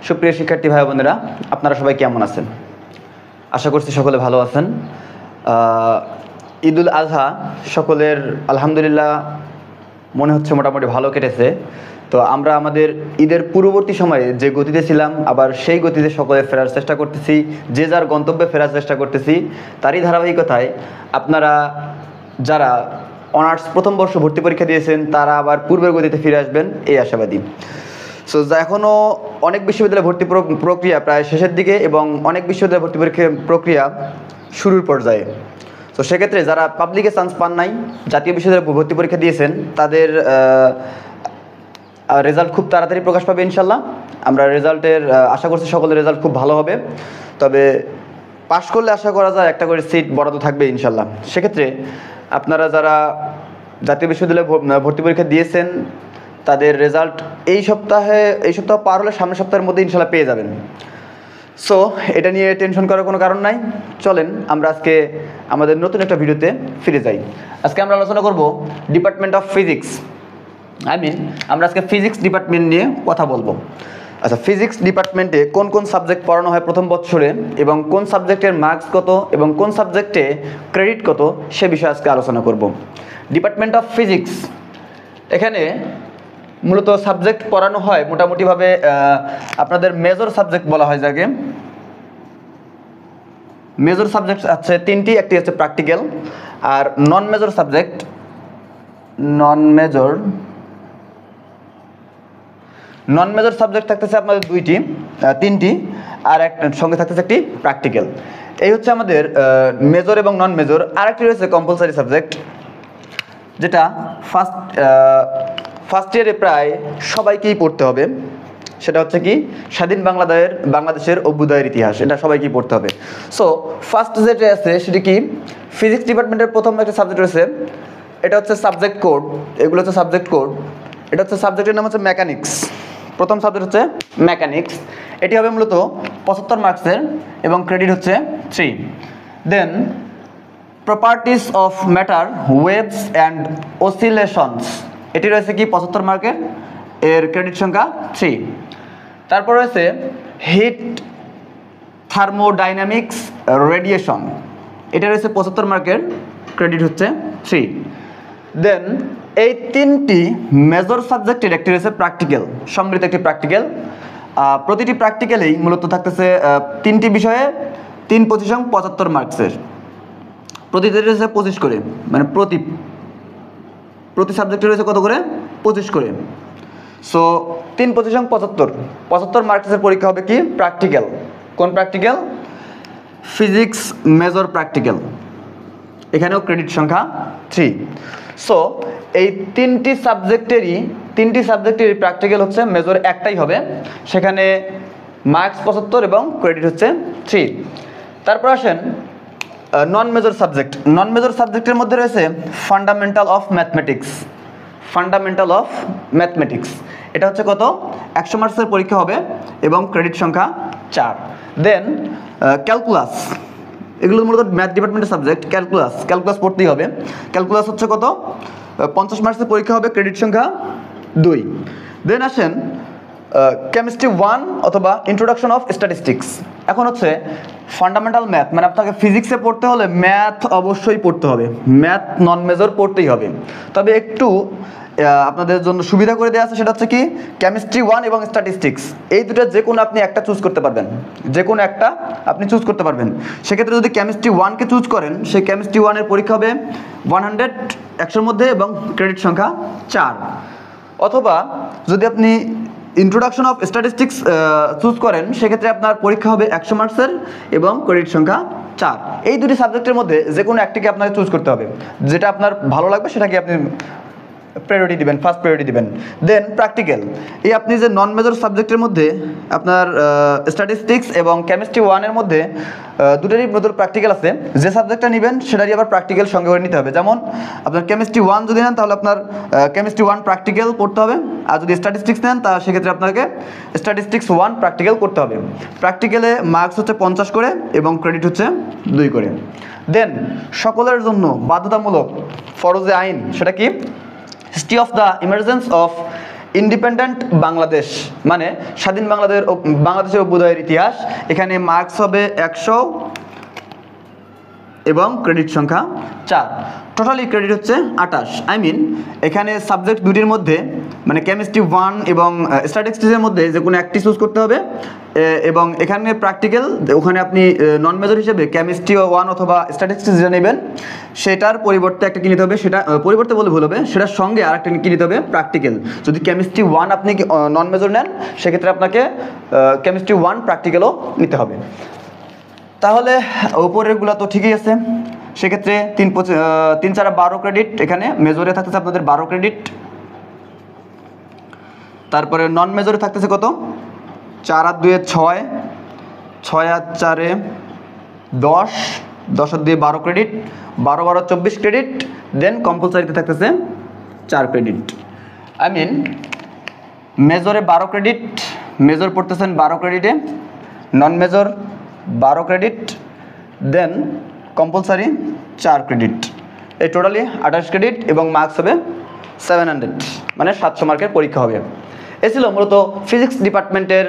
সুপ্রিয় শিক্ষার্থী ভাই বোনেরা, আপনারা সবাই কেমন আছেন? আশা করছি সকলে ভালো আছেন। ঈদুল আজহা সকলের আলহামদুলিল্লাহ মনে হচ্ছে মোটামুটি ভালো কেটেছে। তো আমরা আমাদের ঈদের পূর্ববর্তী সময়ে যে গতিতে ছিলাম, আবার সেই গতিতে সকলে ফেরার চেষ্টা করতেছি, যে যার গন্তব্যে ফেরার চেষ্টা করতেছি। তারই ধারাবাহিকতায় আপনারা যারা অনার্স প্রথম বর্ষ ভর্তি পরীক্ষা দিয়েছেন তারা আবার পূর্বের গতিতে ফিরে আসবেন এই আশাবাদী। সো এখনও অনেক বিশ্ববিদ্যালয় ভর্তি প্রক্রিয়া প্রায় শেষের দিকে এবং অনেক বিশ্ববিদ্যালয় ভর্তি প্রক্রিয়া শুরুর পর্যায়ে। তো সেক্ষেত্রে যারা পাবলিকে চান্স পান নাই, জাতীয় বিশ্ববিদ্যালয়ে ভর্তি পরীক্ষা দিয়েছেন, তাদের রেজাল্ট খুব তাড়াতাড়ি প্রকাশ পাবে ইনশাল্লাহ। আমরা রেজাল্টের আশা করছি সকলের রেজাল্ট খুব ভালো হবে। তবে পাশ করলে আশা করা যায় একটা করে সিট বরাদ্দ থাকবে ইনশাল্লাহ। সেক্ষেত্রে আপনারা যারা জাতীয় বিশ্ববিদ্যালয়ে ভর্তি পরীক্ষা দিয়েছেন তাদের রেজাল্ট এই সপ্তাহ পার হলে সামনের সপ্তাহের মধ্যে ইনশাল্লাহ পেয়ে যাবেন। সো এটা নিয়ে টেনশন করার কোনো কারণ নাই। চলেন আমরা আজকে আমাদের নতুন একটা ভিডিওতে ফিরে যাই। আজকে আমরা আলোচনা করব ডিপার্টমেন্ট অফ ফিজিক্স। আমরা আজকে ফিজিক্স ডিপার্টমেন্ট নিয়ে কথা বলবো। আচ্ছা, ফিজিক্স ডিপার্টমেন্টে কোন কোন সাবজেক্ট পড়ানো হয় প্রথম বছরে এবং কোন সাবজেক্টের মার্কস কত এবং কোন সাবজেক্টে ক্রেডিট কত সে বিষয়ে আজকে আলোচনা করব। ডিপার্টমেন্ট অফ ফিজিক্স, এখানে মূলত সাবজেক্ট পড়ানো হয় মোটামুটিভাবে আপনাদের মেজর সাবজেক্ট বলা হয় যাকে। মেজর সাবজেক্ট আছে তিনটি, একটি হচ্ছে প্র্যাকটিক্যাল, আর নন মেজর সাবজেক্ট থাকতেছে আপনাদের তিনটি, আর সঙ্গে থাকতেছে একটি প্র্যাকটিক্যাল। এই হচ্ছে আমাদের মেজর এবং নন মেজর। আরেকটি রয়েছে কম্পালসারি সাবজেক্ট, যেটা ফার্স্ট ইয়ারে প্রায় সবাইকেই পড়তে হবে। সেটা হচ্ছে কি স্বাধীন বাংলাদেশের অভ্যুদয়ের ইতিহাস, এটা সবাইকেই পড়তে হবে। সো ফার্স্ট যেটা আছে সেটি কি, ফিজিক্স ডিপার্টমেন্টের প্রথম একটা সাবজেক্ট রয়েছে, এটা হচ্ছে সাবজেক্ট কোড। এগুলো হচ্ছে সাবজেক্ট কোড। এটা হচ্ছে সাবজেক্টের নাম হচ্ছে মেকানিক্স। প্রথম সাবজেক্ট হচ্ছে মেকানিক্স। এটি হবে মূলত 75 মার্কসের এবং ক্রেডিট হচ্ছে 3। Then properties of matter, waves and oscillations, এটি রয়েছে কি 75 মার্কের, এর ক্রেডিট সংখ্যা 3। তারপর রয়েছে হিট, থার্মোডাইনামিক্স, রেডিয়েশন, এটা রয়েছে 75 মার্কের, ক্রেডিট হচ্ছে 3। দেন এই তিনটি মেজর সাবজেক্টের একটি রয়েছে প্র্যাকটিক্যাল, সম্মিলিত একটি প্র্যাকটিক্যাল। প্রতিটি প্র্যাকটিক্যালেই মূলত থাকতেছে তিনটি বিষয়ে 3 25 75 মার্কসের। প্রতিটি রয়েছে 25 করে, মানে প্রতি সাবজেক্টে রয়েছে কত করে, 25 করে। সো 3 25 75 মার্কসের পরীক্ষা হবে কি প্র্যাকটিক্যাল। কোন প্র্যাকটিক্যাল? ফিজিক্স মেজর প্র্যাকটিক্যাল, এখানেও ক্রেডিট সংখ্যা 3। সো এই তিনটি সাবজেক্টেরই প্র্যাকটিক্যাল হচ্ছে মেজর একটাই হবে, সেখানে মার্কস 75 এবং ক্রেডিট হচ্ছে 3। তারপর আসেন নন মেজর সাবজেক্টের মধ্যে রয়েছে ফান্ডামেন্টাল অফ ম্যাথমেটিক্স। এটা হচ্ছে কত, 100 মার্কসের পরীক্ষা হবে এবং ক্রেডিট সংখ্যা 4। দেন ক্যালকুলাস, এগুলো মূলত ম্যাথ ডিপার্টমেন্টের সাবজেক্ট। ক্যালকুলাস পড়তেই হবে। ক্যালকুলাস হচ্ছে কত, 50 মার্কসের পরীক্ষা হবে, ক্রেডিট সংখ্যা 2। দেন আসেন কেমিস্ট্রি 1 অথবা ইন্ট্রোডাকশন অফ স্ট্যাটিস্টিক্স। এখন হচ্ছে ফান্ডামেন্টাল ম্যাথ, মানে আপনাকে ফিজিক্সে পড়তে হলে ম্যাথ অবশ্যই পড়তে হবে, ম্যাথ নন মেজর পড়তেই হবে। তবে একটু আপনাদের জন্য সুবিধা করে দেওয়া আছে, সেটা হচ্ছে কি কেমিস্ট্রি 1 এবং স্ট্যাটিস্টিক্স, এই দুটো যে কোনো আপনি একটা চুজ করতে পারবেন, সেক্ষেত্রে যদি কেমিস্ট্রি 1কে চুজ করেন, সেই কেমিস্ট্রি 1-এর পরীক্ষা হবে 100-100 মধ্যে এবং ক্রেডিট সংখ্যা 4। অথবা যদি আপনি ইন্ট্রোডাকশন অফ স্ট্যাটিস্টিক্স চুজ করেন, সেক্ষেত্রে আপনার পরীক্ষা হবে 100 মার্কসের এবং ক্রেডিট সংখ্যা 4। এই দুটি সাবজেক্টের মধ্যে যে কোনো একটিকে আপনাকে চুজ করতে হবে, যেটা আপনার ভালো লাগবে সেটাকে আপনি ফার্স্ট প্রায়োরিটি দিবেন। দেন প্র্যাকটিক্যাল, এই আপনি যে নন মেজর সাবজেক্টের মধ্যে আপনার স্ট্যাটিস্টিক্স এবং কেমিস্ট্রি 1-এর মধ্যে দুটোরই মেজর প্র্যাকটিক্যাল আছে, যে সাবজেক্টটা নেবেন সেটারই আবার প্র্যাকটিক্যাল সঙ্গে করে নিতে হবে। যেমন আপনার কেমিস্ট্রি 1 যদি নেন তাহলে আপনার কেমিস্ট্রি 1 প্র্যাকটিক্যাল করতে হবে, আর যদি স্ট্যাটিস্টিক্স নেন তা সেক্ষেত্রে আপনাকে স্ট্যাটিস্টিক্স 1 প্র্যাকটিক্যাল করতে হবে। প্র্যাকটিক্যালে মার্কস হচ্ছে 50 করে এবং ক্রেডিট হচ্ছে 2 করে। দেন সকলের জন্য বাধ্যতামূলক ফরজে আইন, সেটা কি history of the emergence of independent Bangladesh মানে স্বাধীন বাংলাদেশের অভ্যুদয়ের ইতিহাস। এখানে মার্কস হবে 100 এবং ক্রেডিট সংখ্যা 4। টোটালি ক্রেডিট হচ্ছে 28। এখানে সাবজেক্ট দুটির মধ্যে মানে কেমিস্ট্রি 1 এবং স্ট্যাটিস্টিক্সের মধ্যে যে কোনো একটি চুজ করতে হবে। এবং এখানে প্র্যাকটিক্যাল, ওখানে আপনি নন মেজর হিসেবে কেমিস্ট্রি 1 অথবা স্ট্যাটিস্টিক্স যেটা নেবেন সেটার পরিবর্তে একটা কিনতে হবে, সেটা পরিবর্তে বলে ভুল হবে, সেটার সঙ্গে আরেকটা কিনতে হবে প্র্যাকটিক্যাল। যদি কেমিস্ট্রি 1 আপনি নন মেজর নেন সেক্ষেত্রে আপনাকে কেমিস্ট্রি 1 প্র্যাকটিক্যালও নিতে হবে। তাহলে উপরেরগুলো তো ঠিকই আছে। সেক্ষেত্রে 3 4 12 ক্রেডিট, এখানে মেজরে থাকতেছে আপনাদের 12 ক্রেডিট। তারপরে নন মেজরে থাকতেছে কত? 4 আর 2 6, 6 আর 4 10, 10 আর 2 12 ক্রেডিট, 12 12 24 ক্রেডিট। দেন কম্পালসারিতে থাকতেছে 4 ক্রেডিট। মেজরে 12 ক্রেডিট, মেজর পড়তেছেন 12 ক্রেডিটে, নন মেজর 12 ক্রেডিট, দেন কম্পালসারি 4 ক্রেডিট। এই টোটালি 28 ক্রেডিট এবং মার্কস হবে 700, মানে 700 মার্কের পরীক্ষা হবে। এ ছিল মূলত ফিজিক্স ডিপার্টমেন্টের